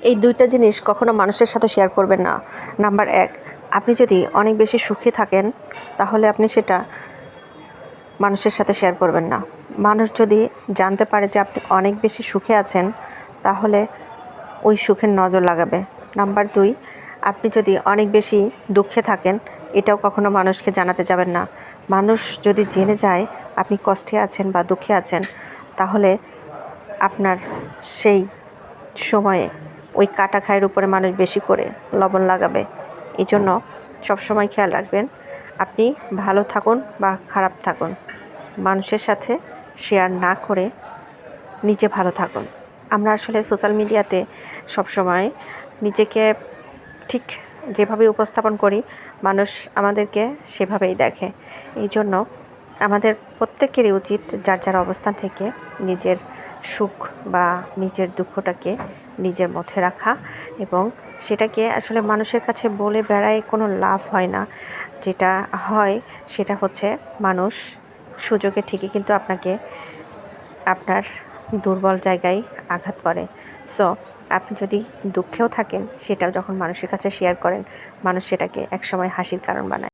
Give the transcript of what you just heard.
এই দুইটা জিনিস কখনো মানুষের সাথে শেয়ার করবেন না। নাম্বার 1, আপনি যদি অনেক বেশি সুখী থাকেন তাহলে আপনি সেটা মানুষের সাথে শেয়ার করবেন না। মানুষ যদি জানতে পারে যে আপনি অনেক বেশি সুখে আছেন তাহলে ওই সুখের নজর লাগাবে। নাম্বার 2, আপনি যদি অনেক বেশি দুঃখে থাকেন এটাও কখনো মানুষকে জানাতে যাবেন না। মানুষ যদি জেনে যায় আপনি কষ্টে আছেন বা দুঃখে আছেন তাহলে আপনার সেই সময়ে ওই কাটা খায়ের উপরে মানুষ বেশি করে লবণ লাগাবে। এই জন্য সবসময় খেয়াল রাখবেন আপনি ভালো থাকুন বা খারাপ থাকুন, মানুষের সাথে শেয়ার না করে নিজে ভালো থাকুন। আমরা আসলে সোশ্যাল মিডিয়াতে সবসময় নিজেকে ঠিক যেভাবে উপস্থাপন করি মানুষ আমাদেরকে সেভাবেই দেখে। এই জন্য আমাদের প্রত্যেকেরই উচিত যার যার অবস্থান থেকে নিজের সুখ বা নিজের দুঃখটাকে নিজের মধ্যে রাখা এবং সেটাকে আসলে মানুষের কাছে বলে বেড়ায় কোনো লাভ হয় না। যেটা হয় সেটা হচ্ছে মানুষ সুযোগে ঠিকই কিন্তু আপনাকে আপনার দুর্বল জায়গায় আঘাত করে। সো আপনি যদি দুঃখেও থাকেন সেটাও যখন মানুষের কাছে শেয়ার করেন মানুষ সেটাকে একসময় হাসির কারণ বানায়।